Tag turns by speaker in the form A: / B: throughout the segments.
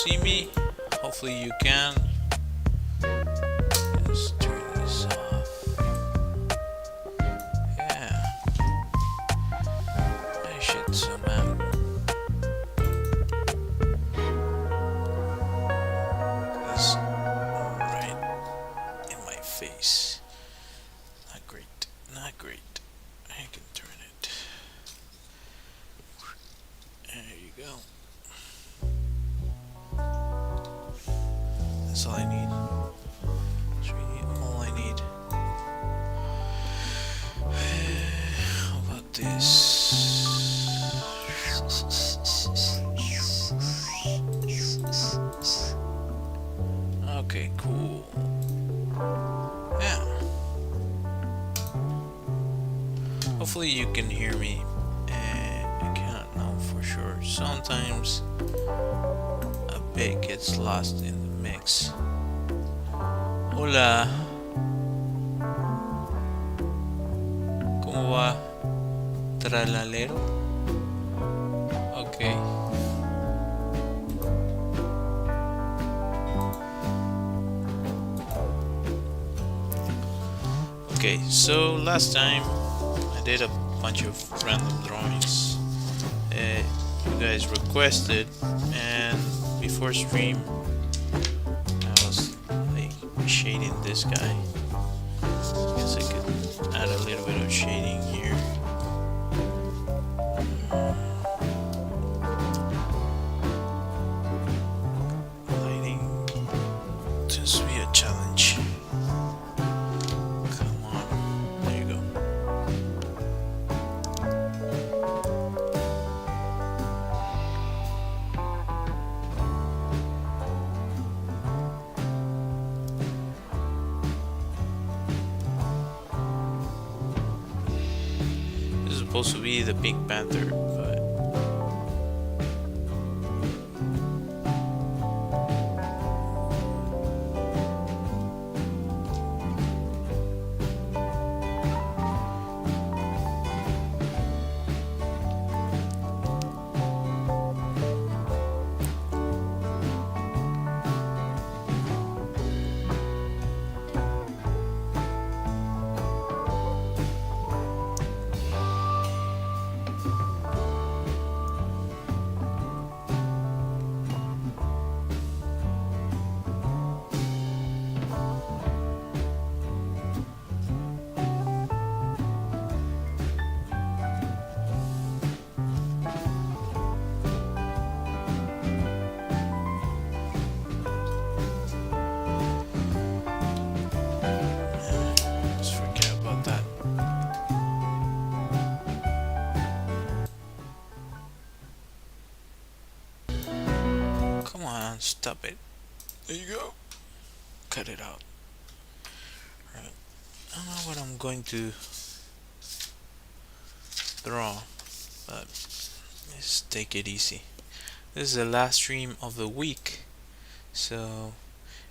A: see me? Hopefully you can. Let's turn this off. Yeah, I should zoom out. That's right in my face. Not great. Not great. I can turn it. There you go. That's all I need. That's really all I need. How about this? Okay, cool. Yeah. Hopefully you can hear me. I cannot know for sure. Sometimes a bit gets lost in the mix. Hola, ¿cómo va? Tralalero. Okay. Okay, so last time I did a bunch of random drawings you guys requested, and before stream I was like shading this guy. I guess I could add a little bit of shading here. Lighting tends to be a challenge. Come on, there you go. This is supposed to be the Pink Panther, but let's forget about that. Come on, stop it. There you go. Cut it out. Right. I don't know what I'm going to draw, but let's take it easy. This is the last stream of the week, so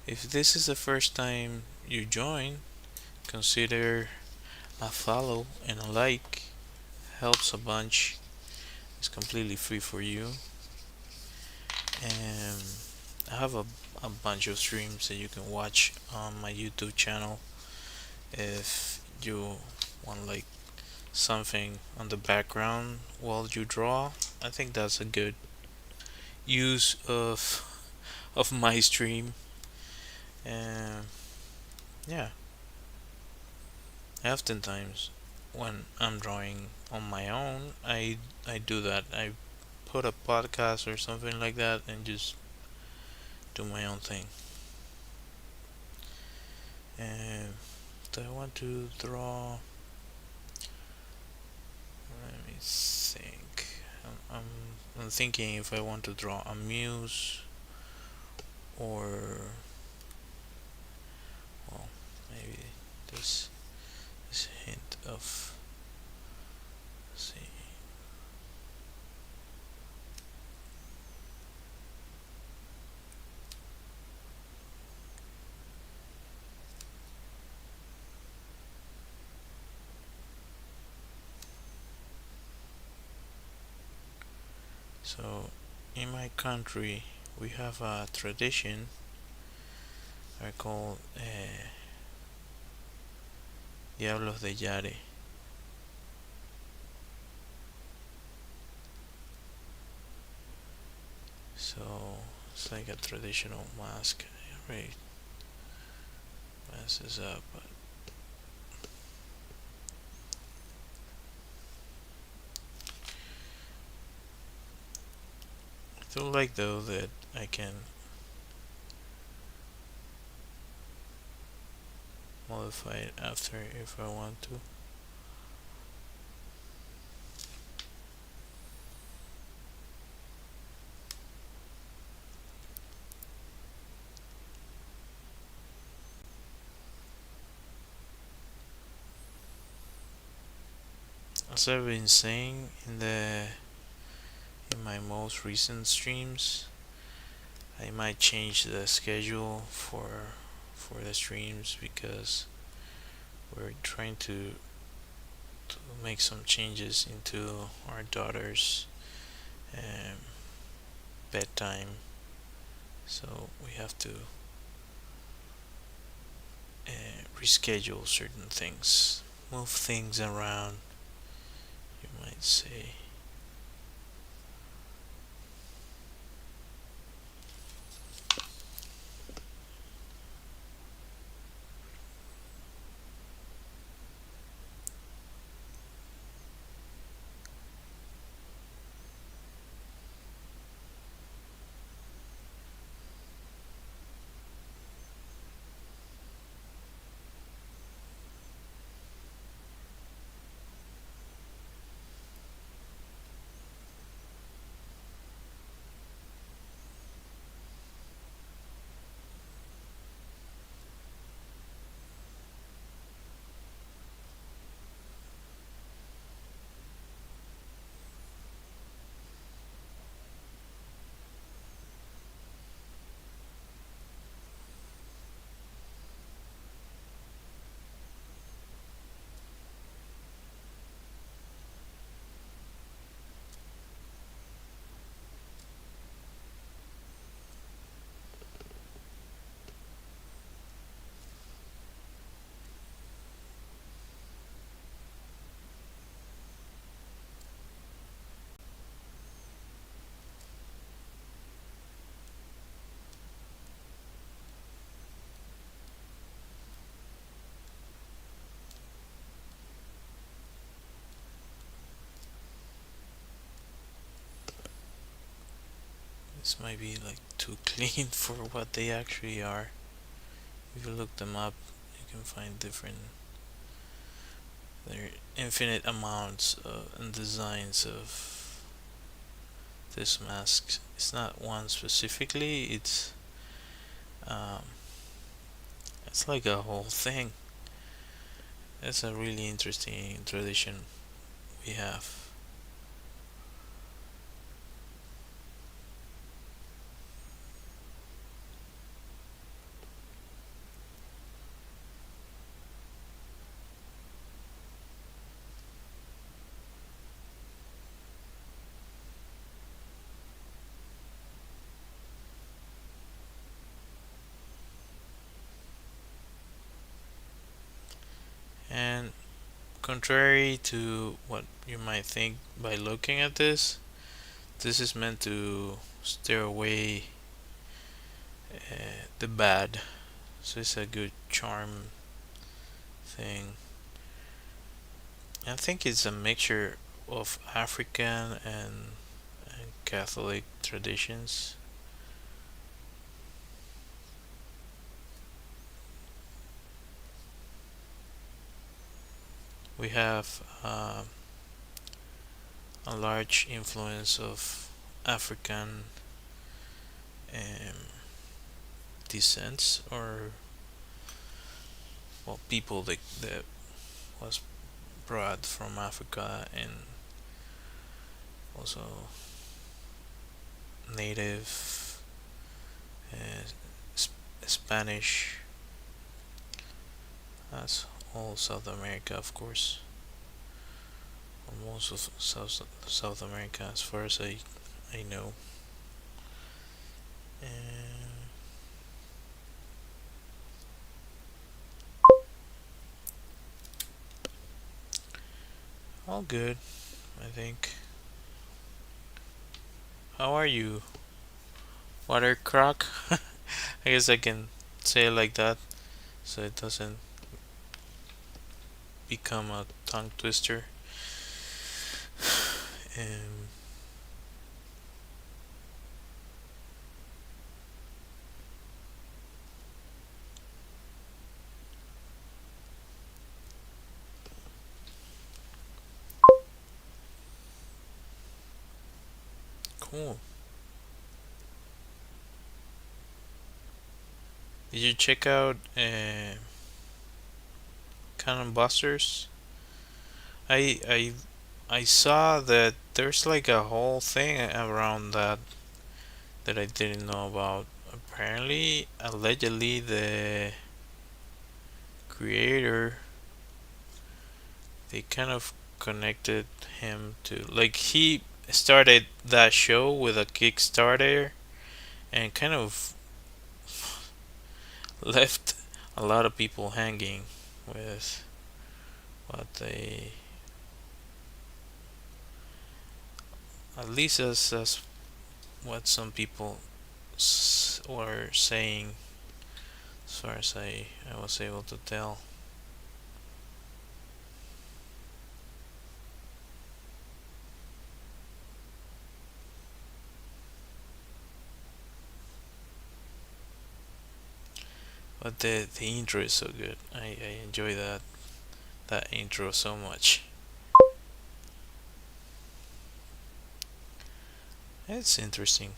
A: if this is the first time you join, consider a follow and a like. Helps a bunch. It's completely free for you. And I have a bunch of streams that you can watch on my YouTube channel if you want like something on the background while you draw. I think that's a good use of my stream. And yeah, oftentimes when I'm drawing on my own, I do that. I put a podcast or something like that and just do my own thing. And do I want to draw? Let me think. I'm thinking if I want to draw a muse or, well, maybe this hint of, let's see. So in my country we have a tradition are called Diablos de Yare. So it's like a traditional mask. Right, messes up, but I feel like though that I can modify it after if I want to. As I've been saying in my most recent streams, I might change the schedule for the streams because we're trying to make some changes into our daughter's um, bedtime. So we have to reschedule certain things, move things around, you might say. This might be like too clean for what they actually are. If you look them up, you can find different. There are infinite amounts and designs of this mask. It's not one specifically. Um, it's like a whole thing. It's a really interesting tradition we have. And contrary to what you might think by looking at this is meant to steer away the bad. So it's a good charm thing. I think it's a mixture of African and Catholic traditions. We have a large influence of African um, descents or well people that was brought from Africa and also native uh, Spanish. That's all South America, of course, or most of South America, as far as I know. And all good, I think. How are you, Water Croc? I guess I can say it like that so it doesn't become a tongue twister. And cool. Did you check out Cannon Busters? I I I saw that there's like a whole thing around that I didn't know about. Apparently, allegedly, the creator they kind of connected him to like he started that show with a Kickstarter and kind of left a lot of people hanging with what they at least as what some people were saying as far as I was able to tell. But the intro is so good. I enjoy that intro so much. It's interesting,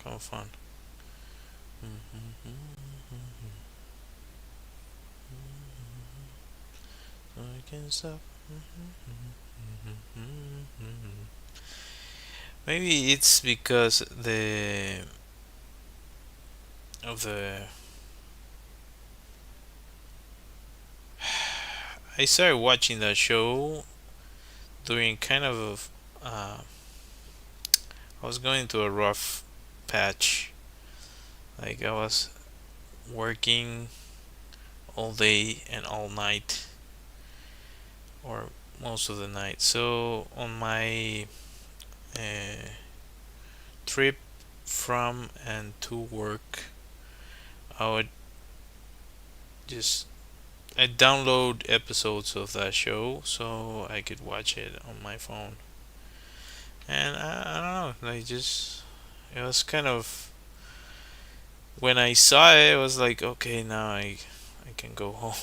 A: kind of fun. I can stop. Maybe it's because the of the I started watching that show during kind of I was going through a rough patch. Like I was working all day and all night, or most of the night. So on my uh, trip from and to work, I would just I download episodes of that show so I could watch it on my phone. And I don't know, like just it was kind of when I saw it, it was like okay, now I can go home.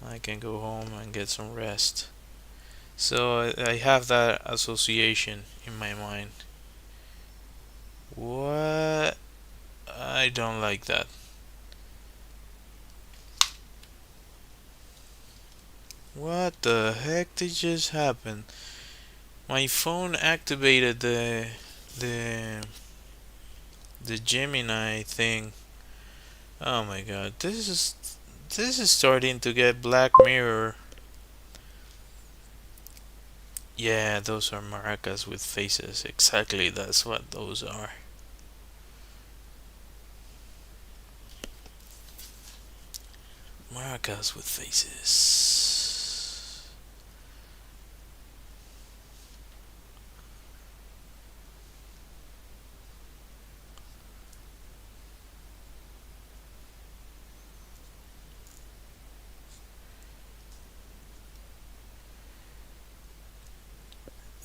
A: I can go home and get some rest. So I have that association in my mind. What? I don't like that. What the heck did just happen? My phone activated the the Gemini thing. Oh my god, this is starting to get Black Mirror. Yeah, those are maracas with faces. Exactly, that's what those are. Maracas with faces.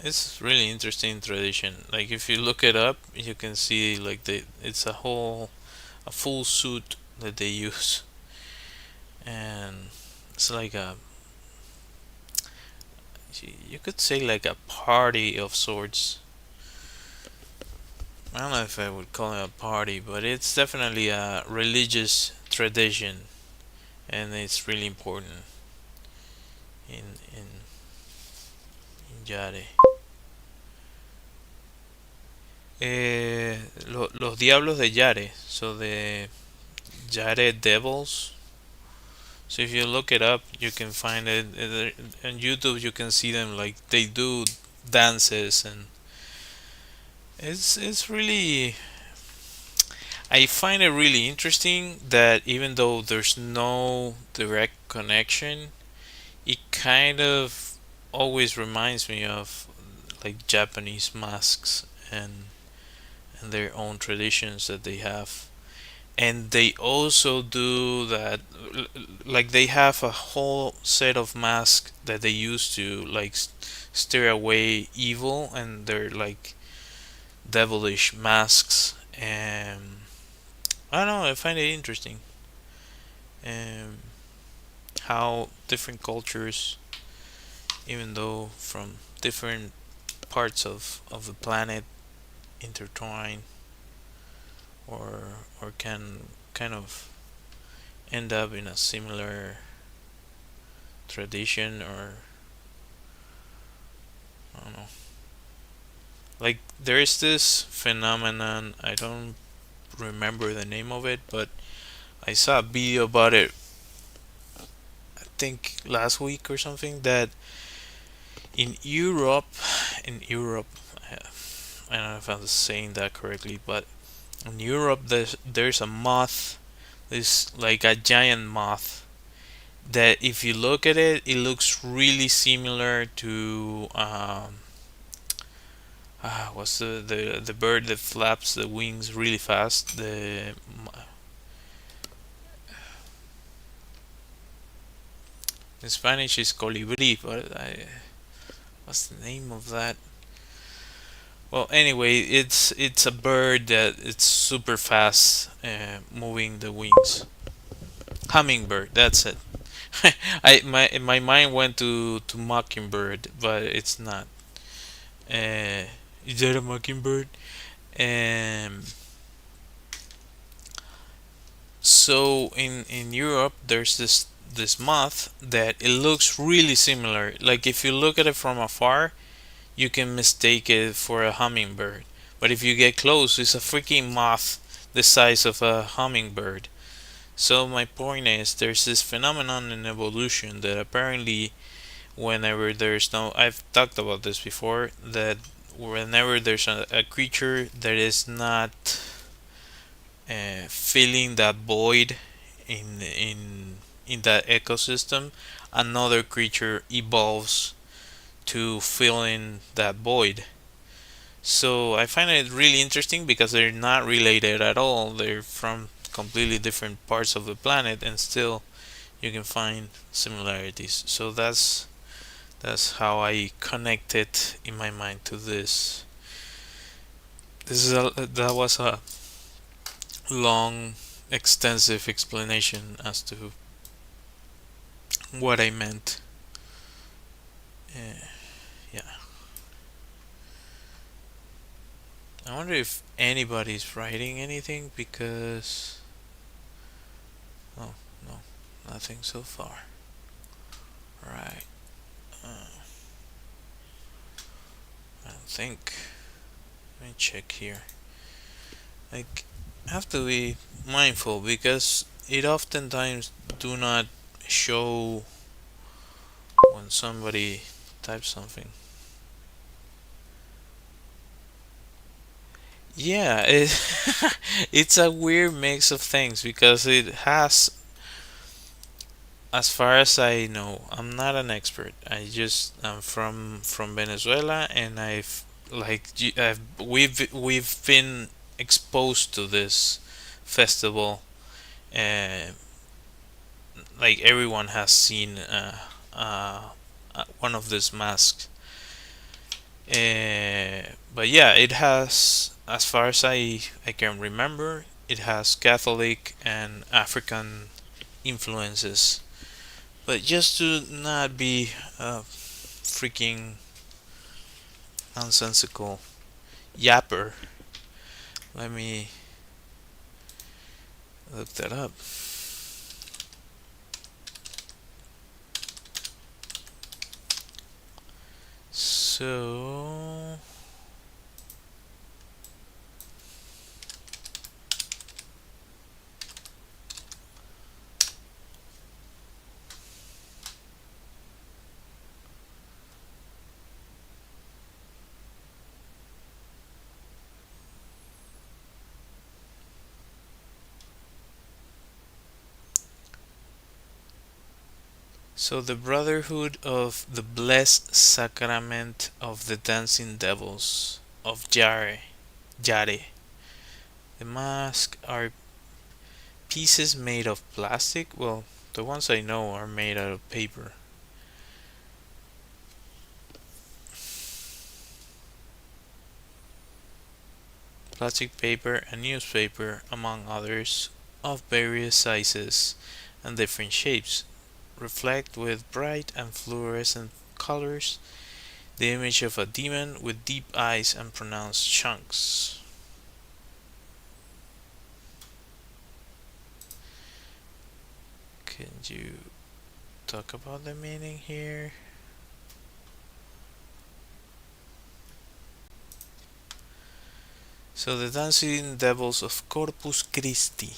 A: It's really interesting tradition. Like if you look it up, you can see like it's a full suit that they use, and it's like a you could say like a party of sorts. I don't know if I would call it a party, but it's definitely a religious tradition, and it's really important in Yare. Los Diablos de Yare, so the Yare Devils. So if you look it up, you can find it on YouTube. You can see them like they do dances and It's really, I find it really interesting that even though there's no direct connection, it kind of always reminds me of like Japanese masks and their own traditions that they have. And they also do that, like they have a whole set of masks that they use to like steer away evil, and they're like devilish masks. And I don't know, I find it interesting, um, how different cultures, even though from different parts of the planet, intertwine or can kind of end up in a similar tradition, or I don't know. Like there is this phenomenon, I don't remember the name of it, but I saw a video about it, I think last week or something, that in Europe, in Europe, I don't know if I'm saying that correctly, but in Europe there's a moth, this like a giant moth that if you look at it, it looks really similar to what's the bird that flaps the wings really fast? The in Spanish is colibri, but what's the name of that? Well, anyway, it's a bird that it's super fast, moving the wings. Hummingbird, that's it. My mind went to mockingbird, but it's not. Is that a mockingbird? Um, so in Europe, there's this moth that it looks really similar. Like if you look at it from afar, you can mistake it for a hummingbird. But if you get close, it's a freaking moth the size of a hummingbird. So my point is, there's this phenomenon in evolution that apparently, whenever there's no, I've talked about this before, that whenever there's a creature that is not filling that void in that ecosystem, another creature evolves to fill in that void. So I find it really interesting because they're not related at all. They're from completely different parts of the planet, and still you can find similarities. So that's how I connect it in my mind to this. That was a long, extensive explanation as to what I meant. Uh, yeah, I wonder if anybody's writing anything, because oh no, nothing so far. Right. Uh, I don't think. Let me check here. Like, I have to be mindful because it oftentimes do not show when somebody types something. Yeah, it's a weird mix of things because it has, as far as I know, I'm not an expert. I'm from Venezuela, and we've been exposed to this festival. Uh, like everyone has seen one of these masks. But yeah, it has, as far as I can remember, it has Catholic and African influences. But just to not be a freaking nonsensical yapper, let me look that up. So So the Brotherhood of the Blessed Sacrament of the Dancing Devils of Yare. The masks are pieces made of plastic. Well, the ones I know are made out of paper. Plastic paper and newspaper, among others, of various sizes and different shapes, reflect with bright and fluorescent colors the image of a demon with deep eyes and pronounced chunks. Can you talk about the meaning here? So the Dancing Devils of Corpus Christi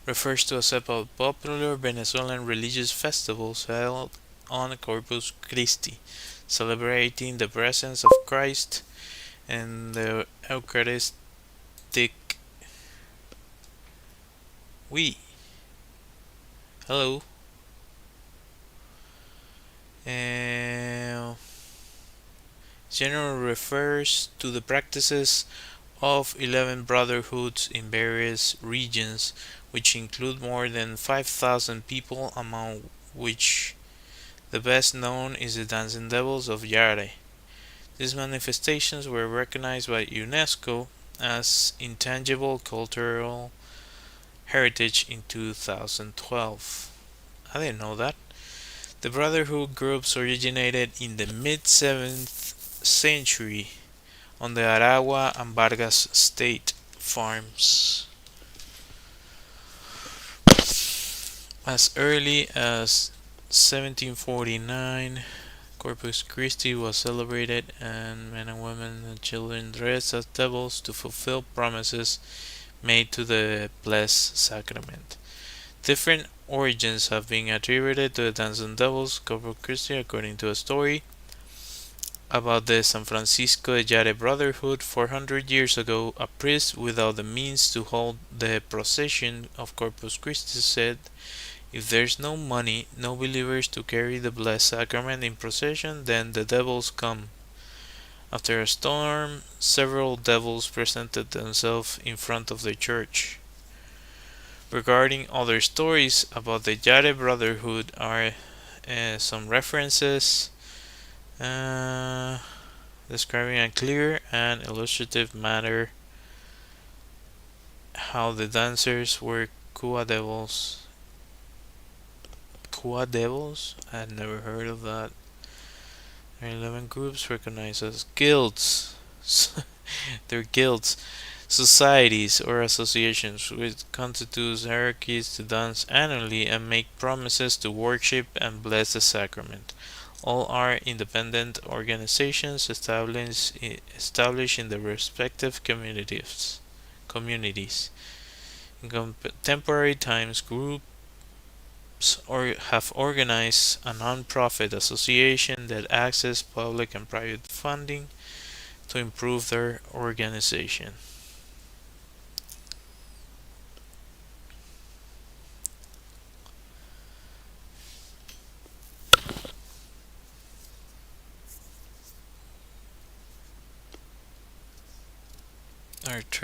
A: refers to a set of popular Venezuelan religious festivals held on Corpus Christi, celebrating the presence of Christ and the Eucharistic. We. Hello. Uh, General refers to the practices of 11 brotherhoods in various regions, which include more than 5,000 people, among which the best known is the Dancing Devils of Yare. These manifestations were recognized by UNESCO as intangible cultural heritage in 2012. I didn't know that. The brotherhood groups originated in the mid 7th century on the Aragua and Vargas state farms. As early as 1749, Corpus Christi was celebrated, and men and women and children dressed as devils to fulfill promises made to the Blessed Sacrament. Different origins have been attributed to the Dancing Devils of Corpus Christi, according to a story about the San Francisco de Yare Brotherhood. 400 years ago, a priest without the means to hold the procession of Corpus Christi said, "If there's no money, no believers to carry the Blessed Sacrament in procession, then the devils come." After a storm, several devils presented themselves in front of the church. Regarding other stories about the Yare Brotherhood are some references describing in a clear and illustrative manner how the dancers were Kua devils. Kua devils? I had never heard of that. There are 11 groups recognized as guilds. They're guilds, societies, or associations which constitute hierarchies to dance annually and make promises to worship and bless the sacrament. All are independent organizations established in their respective communities. In contemporary times, groups have organized a non-profit association that accesses public and private funding to improve their organization.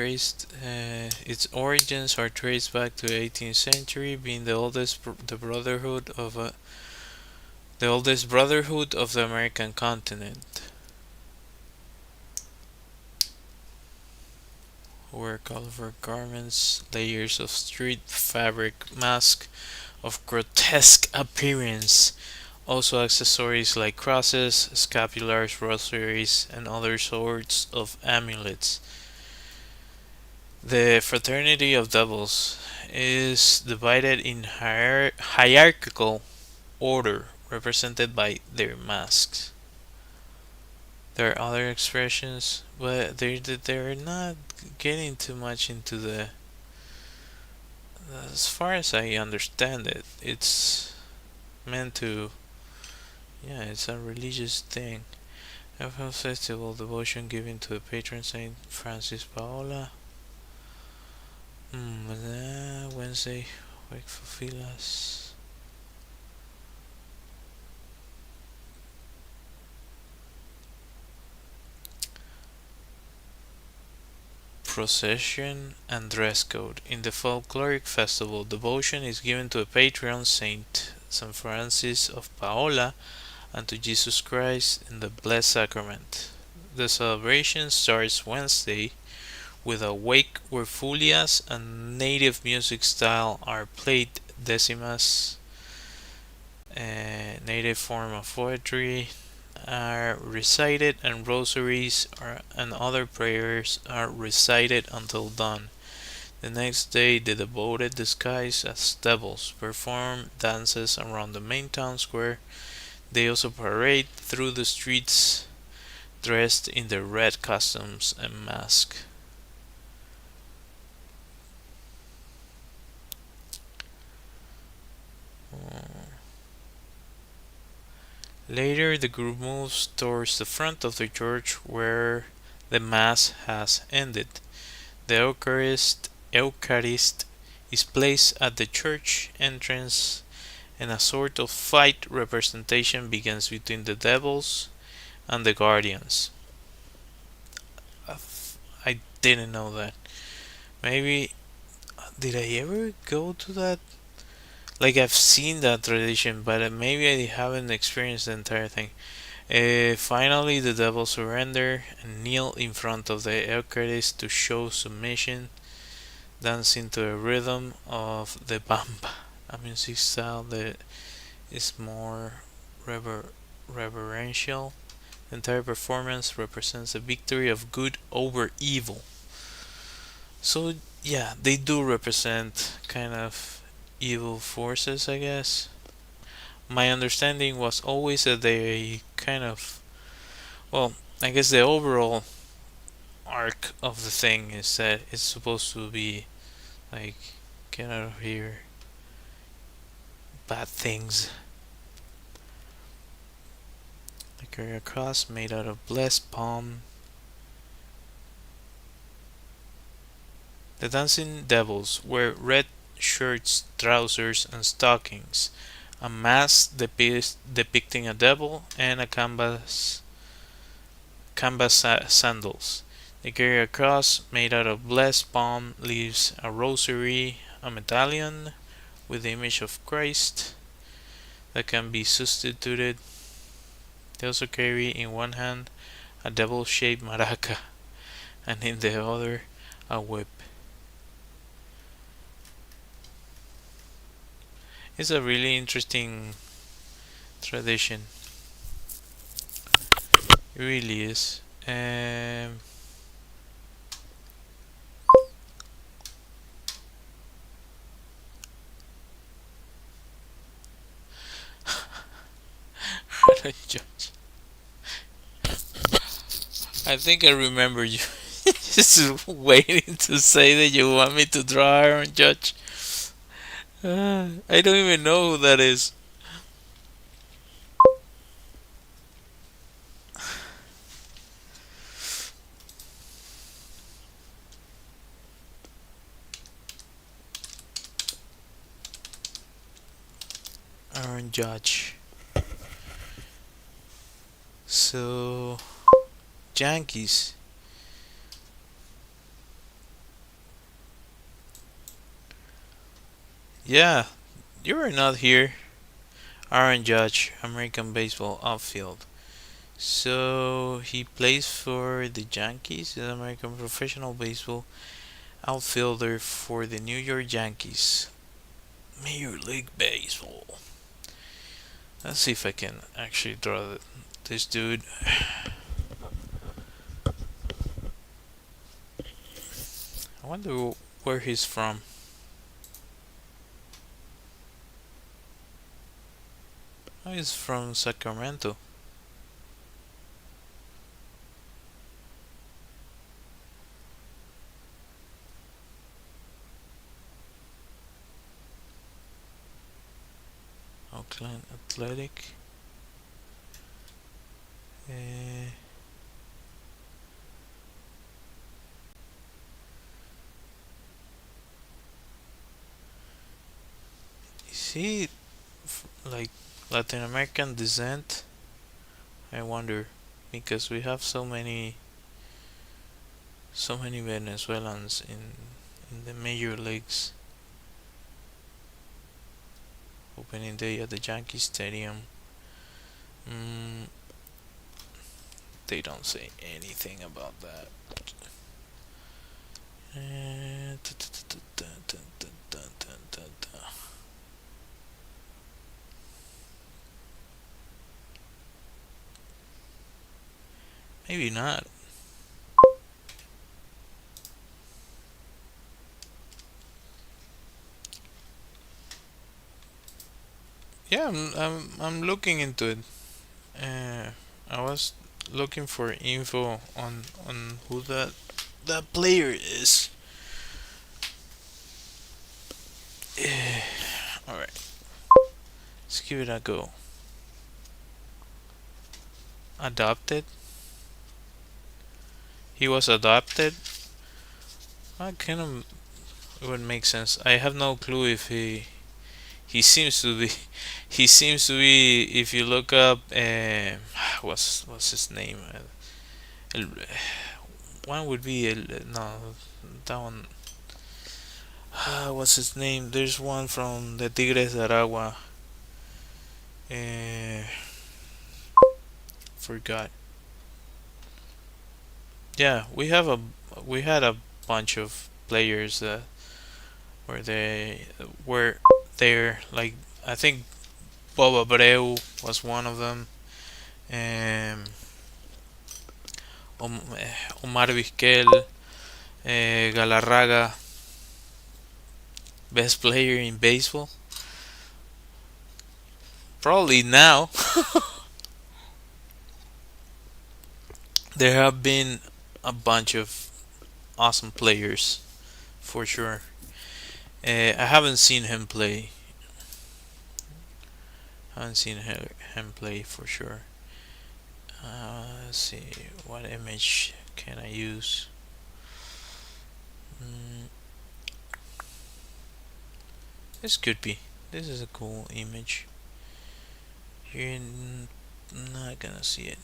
A: Its origins are traced back to the 18th century, being the oldest brotherhood of the American continent, who wear colorful garments, layers of street fabric, masks of grotesque appearance, also accessories like crosses, scapulars, rosaries, and other sorts of amulets. The fraternity of devils is divided in hierarchical order, represented by their masks. There are other expressions, but they're not getting too much into the. As far as I understand it, it's meant to. Yeah, it's a religious thing. April festival devotion given to the patron Saint Francis Paola. Wednesday, wakeful filas. procession and dress code. In the folkloric festival, devotion is given to a patron saint, St. Francis of Paola, and to Jesus Christ in the Blessed Sacrament. The celebration starts Wednesday with a wake where fulias and native music style are played, decimas, a native form of poetry, are recited, and rosaries and other prayers are recited until dawn. The next day, the devoted, disguised as devils, perform dances around the main town square. They also parade through the streets dressed in their red costumes and masks. Later, the group moves towards the front of the church where the Mass has ended. The Eucharist is placed at the church entrance, and a sort of fight representation begins between the devils and the guardians. I didn't know that. Maybe did I ever go to that? Like I've seen that tradition, but maybe I haven't experienced the entire thing. Finally, the devils surrender and kneel in front of the Eucharist to show submission, dancing to the rhythm of the bamba, a music style that is more reverential. The entire performance represents the victory of good over evil. So, yeah, they do represent kind of evil forces, I guess. My understanding was always that they kind of, well, I guess the overall arc of the thing is that it's supposed to be like, get out of here, bad things. I carry a cross made out of blessed palm. The dancing devils wear red shirts, trousers, and stockings, a mask depicting a devil, and a canvas sandals. They carry a cross made out of blessed palm leaves, a rosary, a medallion with the image of Christ that can be substituted. They also carry in one hand a devil-shaped maraca, and in the other a whip. It's a really interesting tradition. It really is. Judge. I think I remember you just waiting to say that you want me to draw Aaron Judge. I don't even know who that is. Aaron Judge. So, Yankees. Yeah, you are not here. Aaron Judge, American baseball outfield. So he plays for the Yankees, the American professional baseball outfielder for the New York Yankees. Major League Baseball. Let's see if I can actually draw this dude. I wonder where he's from. Oh, he's from Sacramento. Oakland Athletic. Is he like Latin American descent? I wonder, because we have so many So many Venezuelans in the major leagues. Opening day at the Yankee Stadium. Mm, they don't say anything about that. Maybe not. Yeah, I'm looking into it. I was looking for info on who that player is. All right, let's give it a go. Adopted. He was adopted. I kind of it would make sense. I have no clue if he seems to be. He seems to be. If you look up, what's his name? El, one would be no, that one. What's his name? There's one from the Tigres de Aragua. Uh, Forgot. Yeah, we had a bunch of players that were there. Like I think Bob Abreu was one of them. Um, Omar Vizquel, Galarraga, best player in baseball. Probably now. There have been a bunch of awesome players for sure. I haven't seen him play. Haven't seen him play for sure. Let's see, what image can I use? Mm, this could be. This is a cool image. You're not gonna see it.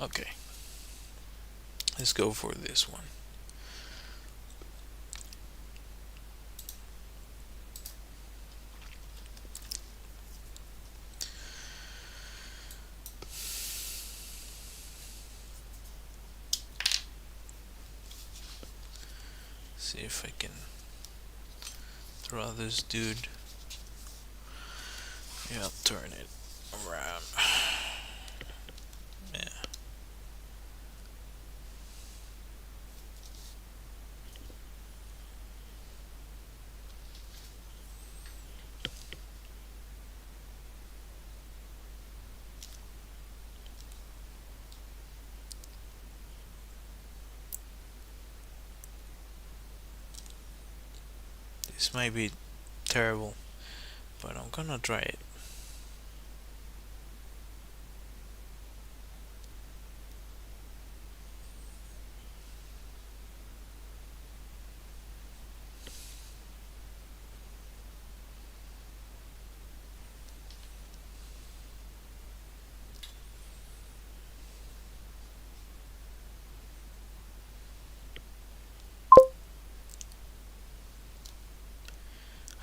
A: Okay, let's go for this one. See if I can draw this dude. Yeah, I'll turn it around. Yeah. This might be terrible, but I'm gonna try it.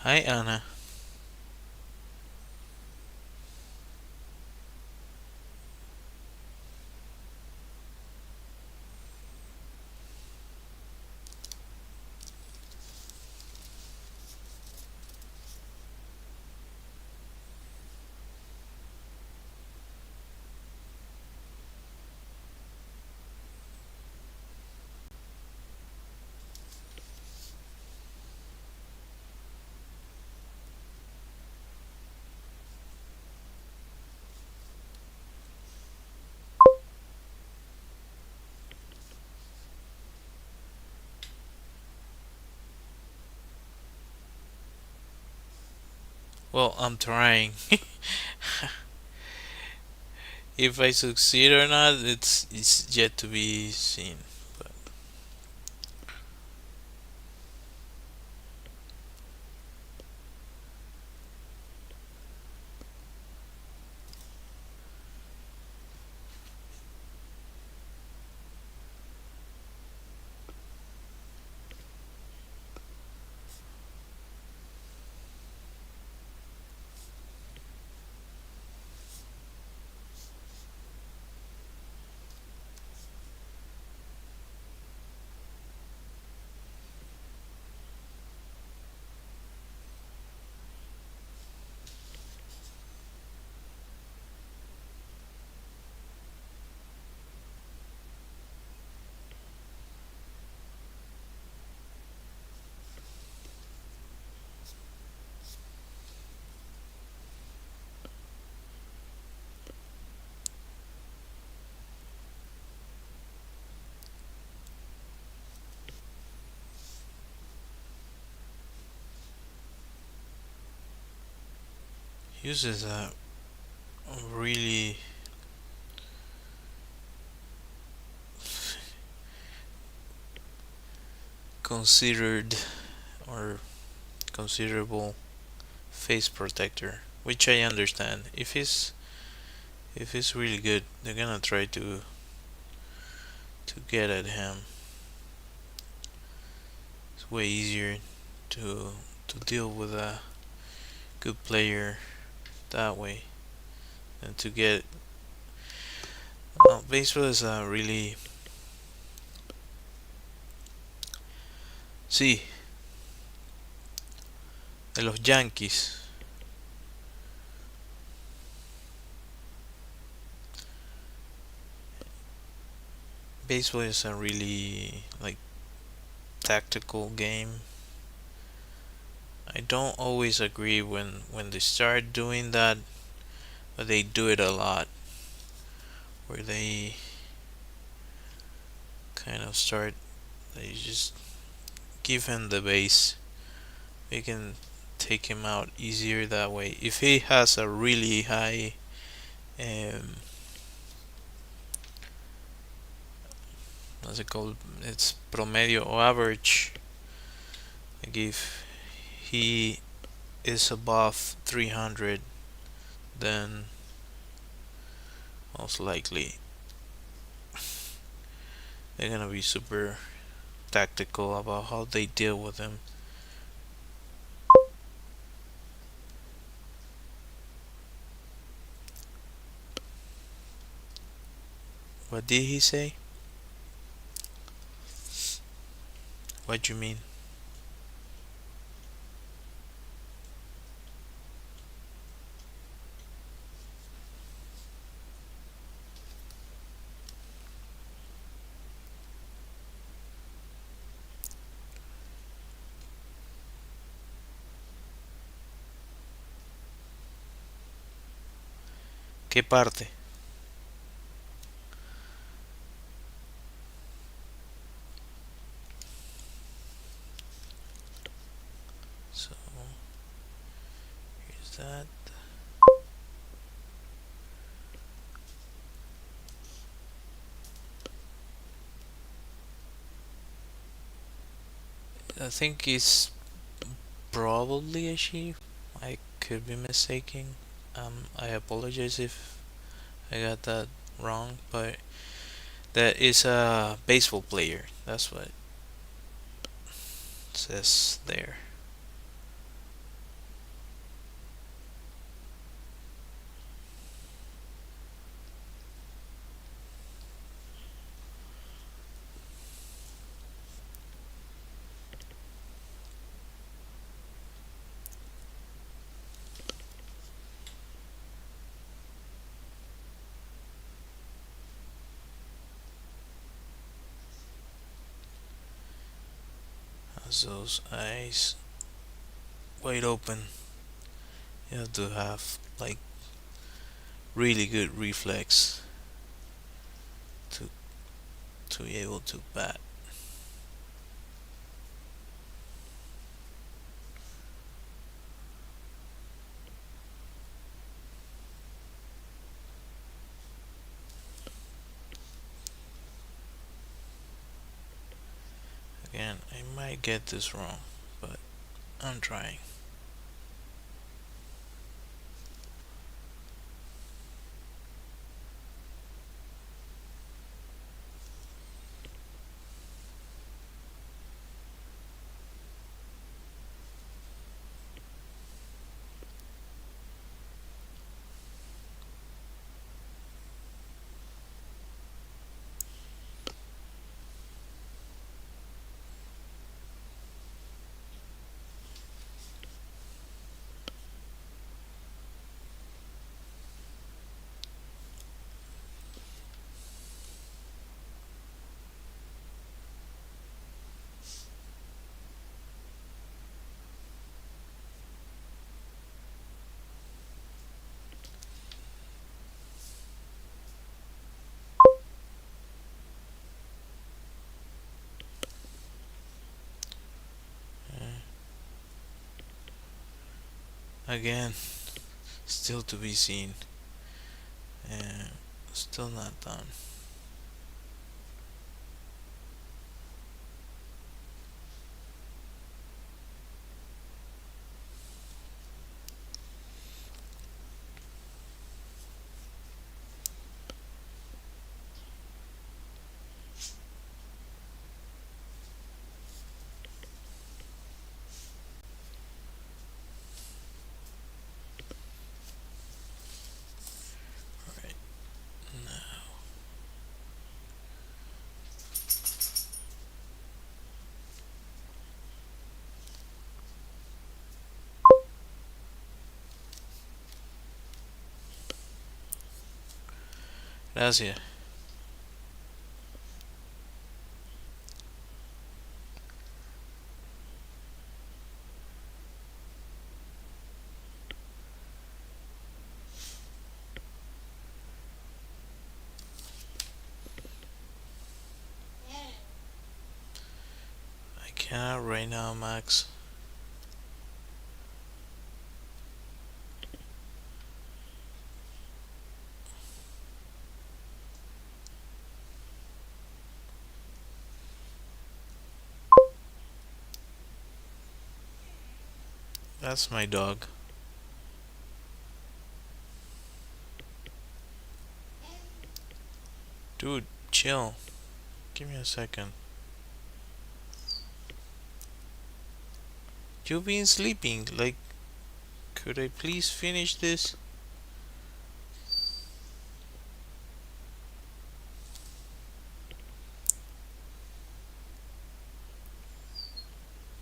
A: Hi, Anna. Well, I'm trying. If I succeed or not, it's yet to be seen. But uses a really considered or considerable face protector, which I understand. If it's really good, they're gonna try to get at him. It's way easier to to deal with a good player that way than to get. Baseball is a really sí de los Yankees. Baseball is a really like tactical game. I don't always agree when they start doing that, but they do it a lot. Where they kind of start, they just give him the base. They can take him out easier that way. If he has a really high, um, what's it called? It's promedio or average. Like if he is above 300, then most likely they're gonna be super tactical about how they deal with him. What did he say? What do you mean? ¿Qué parte? So here's that. I think it's probably a she. I could be mistaken. I apologize if I got that wrong, but that is a baseball player. That's what it says there. Has those eyes wide open. You have to have like really good reflex to to be able to bat. Again, I might get this wrong, but I'm trying. Again, still to be seen, and still not done. Right now, gracias. I cannot right now, Max. That's my dog. Dude, chill. Give me a second. You been sleeping. Like, could I please finish this?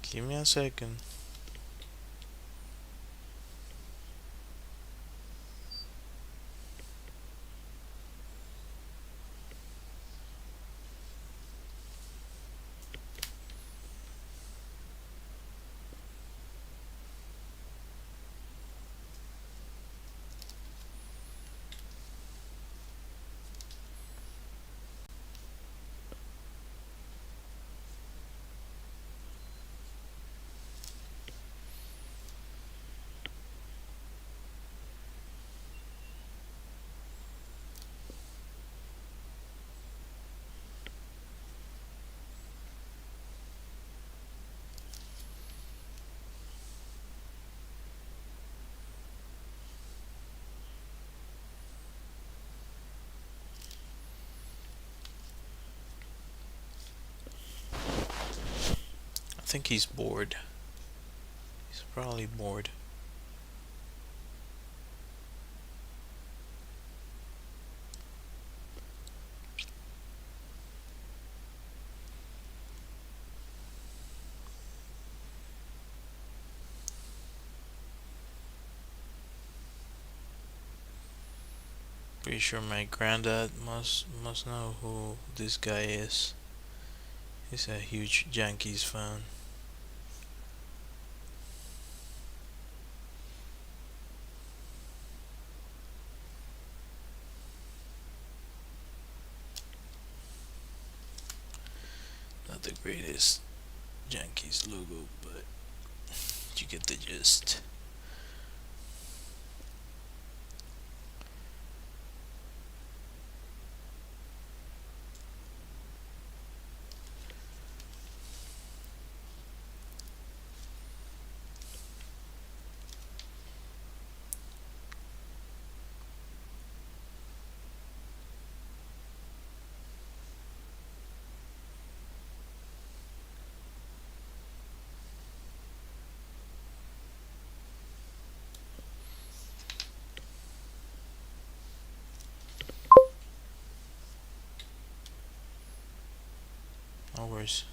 A: Give me a second. I think he's bored. He's probably bored. Pretty sure my granddad must know who this guy is. He's a huge Yankees fan. Not the greatest Yankees logo, but you get the gist. No worries.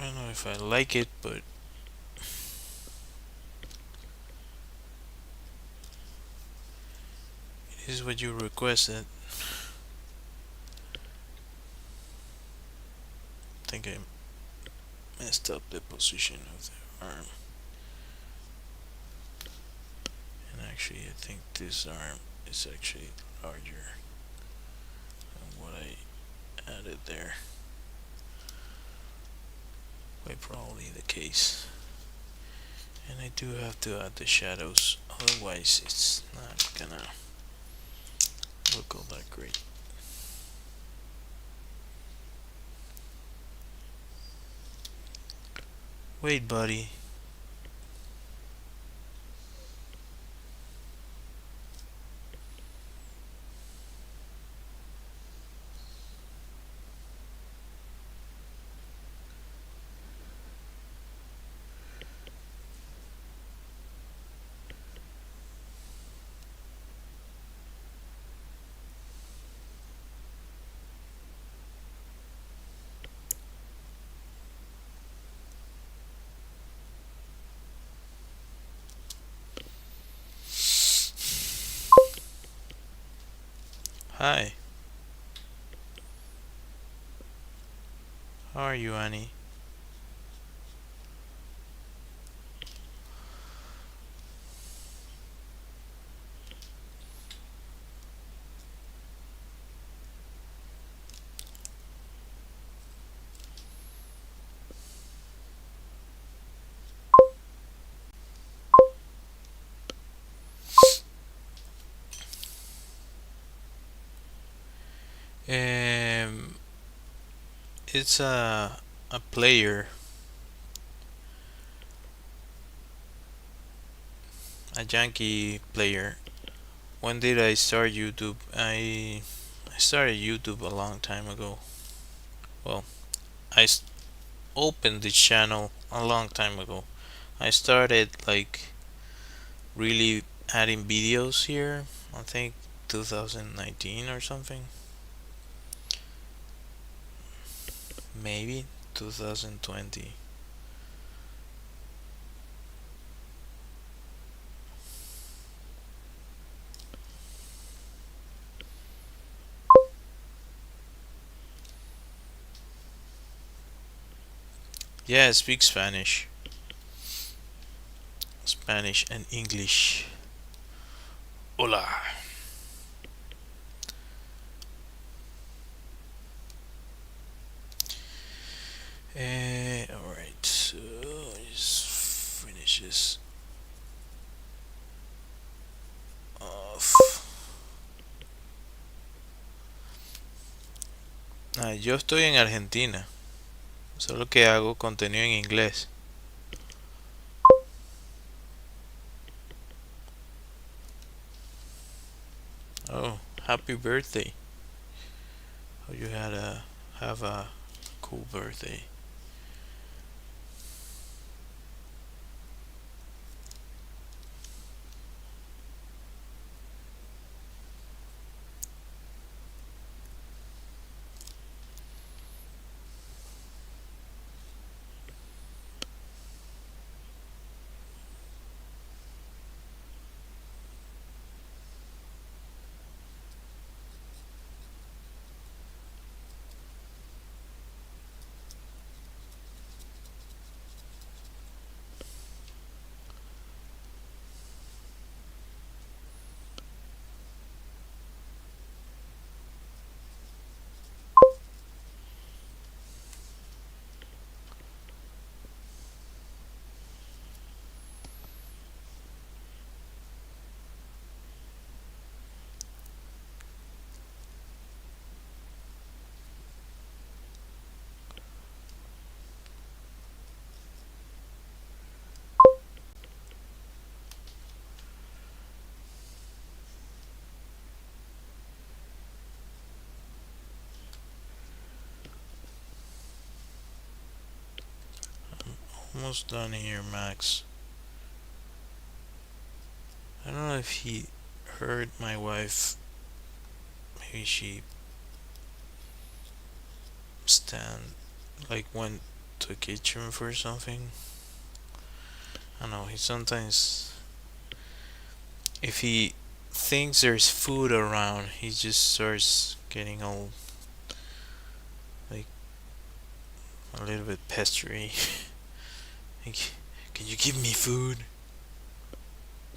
A: I don't know if I like it, but it is what you requested. I think I messed up the position of the arm. And actually, I think this arm is actually larger than what I added there. Quite probably the case. And I do have to add the shadows, otherwise it's not gonna look all that great. Wait, buddy. Hi. How are you, Annie? Um, it's a player, a Yankee player. When did I start YouTube? I started YouTube a long time ago. Well, I opened the channel a long time ago. I started like really adding videos here. I think 2019 or something. Maybe 2020. Yeah, I speak Spanish. Spanish and English. Hola. Alright, so just finish this off. Yo estoy en Argentina, solo que hago contenido en inglés. Oh, happy birthday. Hope you had a have a cool birthday. Almost done here, Max. I don't know if he heard my wife. Maybe she stand like went to the kitchen for something. I don't know. He sometimes if he thinks there's food around, he just starts getting all like a little bit pestery. Like, can you give me food?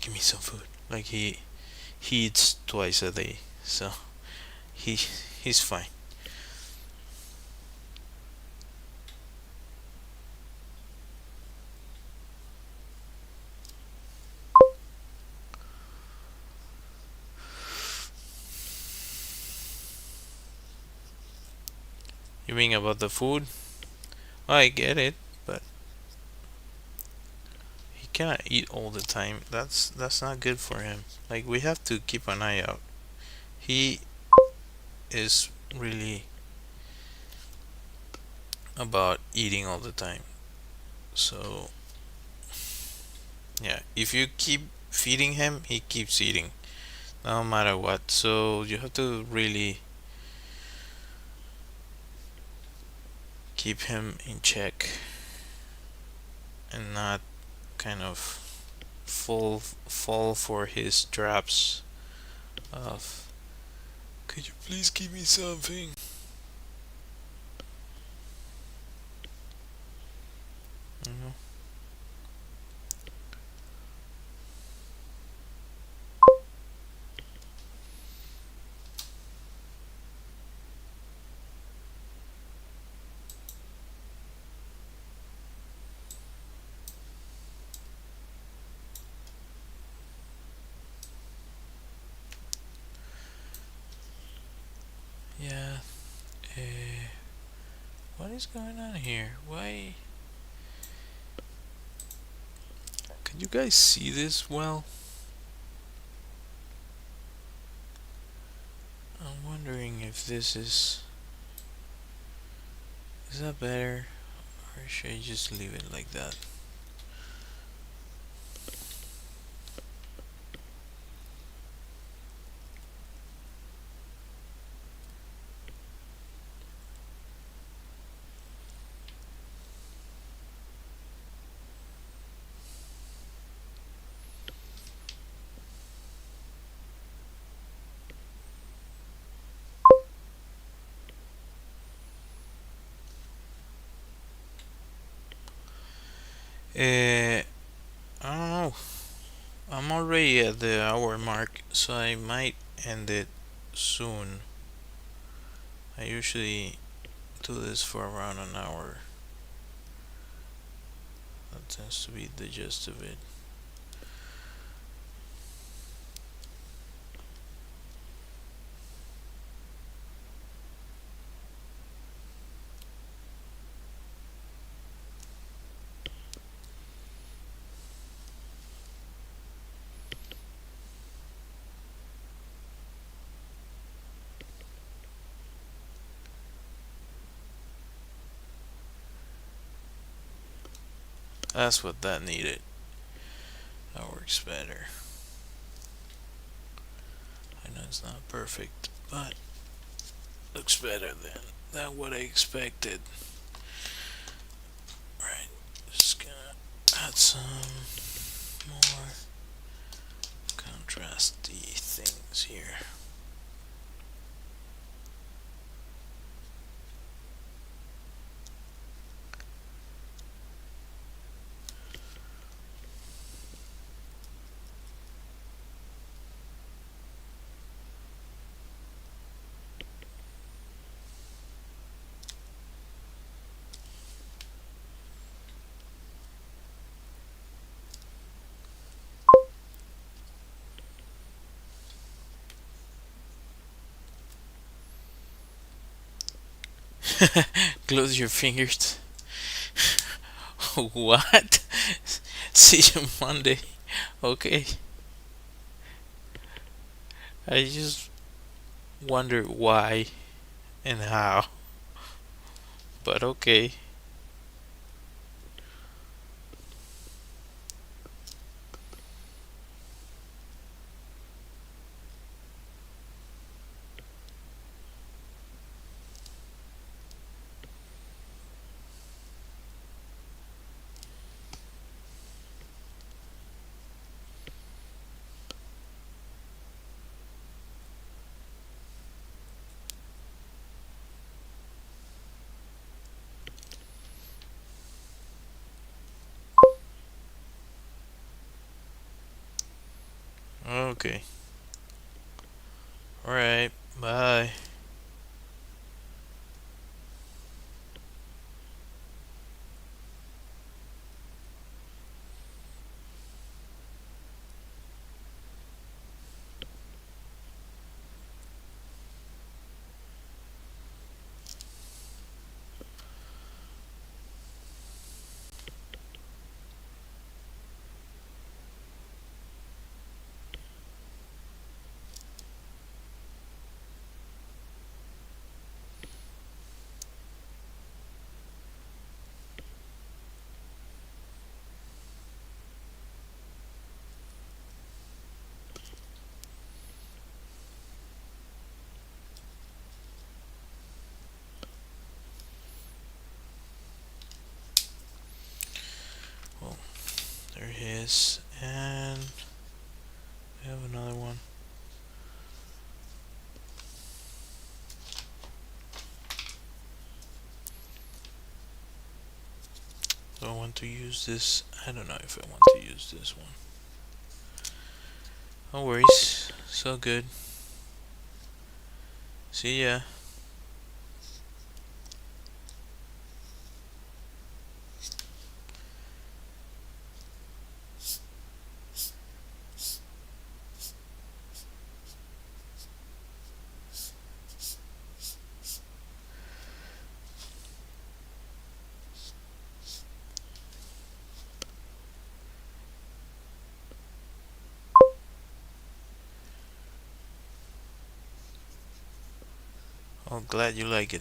A: Give me some food. Like he eats twice a day, so he he's fine. You mean about the food? Well, I get it, but he cannot eat all the time. That's not good for him. Like we have to keep an eye out. He is really about eating all the time. So yeah, if you keep feeding him, he keeps eating no matter what. So you have to really keep him in check and not kind of fall for his traps of could you please give me something? You Yeah. Uh, what is going on here? Why? Can you guys see this well? I'm wondering if this is that better or should I just leave it like that? I don't know. I'm already at the hour mark, so I might end it soon. I usually do this for around an hour. That tends to be the gist of it. That's what that needed. That works better. I know it's not perfect, but looks better than what I expected. Right, just gonna add some more contrasty things here. Close your fingers. What? See you Monday. Okay. I just wonder why and how. But okay. Okay. Alright. Bye. Well, there he is. And we have another one. Do I want to use this? I don't know if I want to use this one. No worries. So good. See ya. Oh, glad you like it.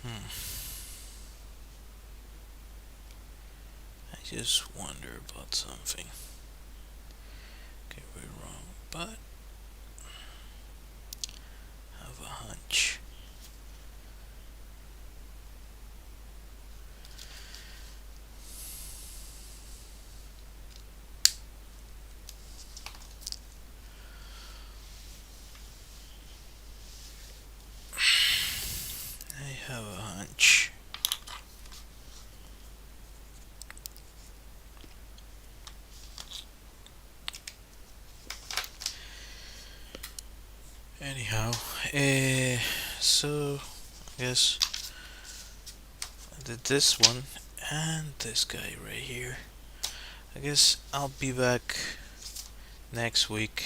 A: Hmm. I just wonder about something. Okay, we're wrong, but I have a hunch. I have a hunch. Anyhow, so I guess I did this one and this guy right here. I guess I'll be back next week.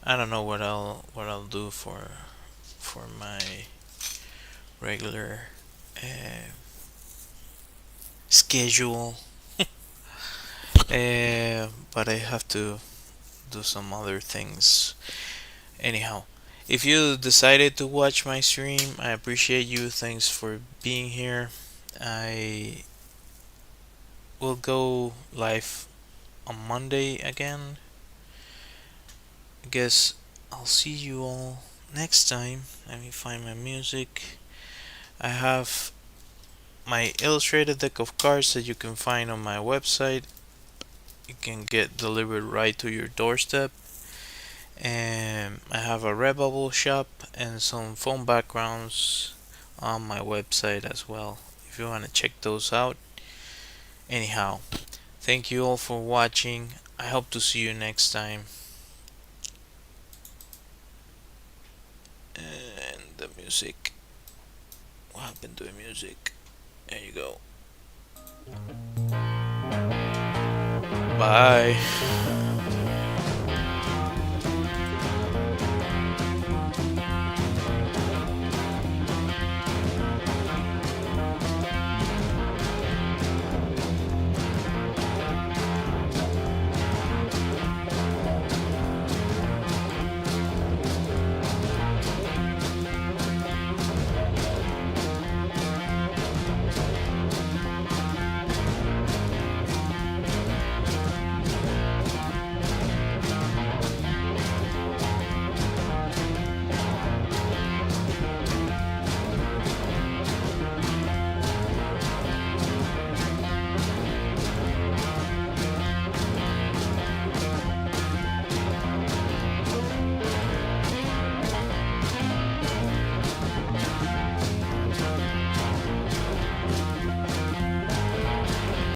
A: I don't know what I'll do for my regular uh, schedule. But I have to do some other things. Anyhow, if you decided to watch my stream, I appreciate you. Thanks for being here. I will go live on Monday again. I guess I'll see you all next time. Let me find my music. I have my illustrated deck of cards that you can find on my website. You can get delivered right to your doorstep. And I have a Redbubble shop and some phone backgrounds on my website as well, if you want to check those out. Anyhow, thank you all for watching. I hope to see you next time. And the music. What happened to the music? There you go. Bye.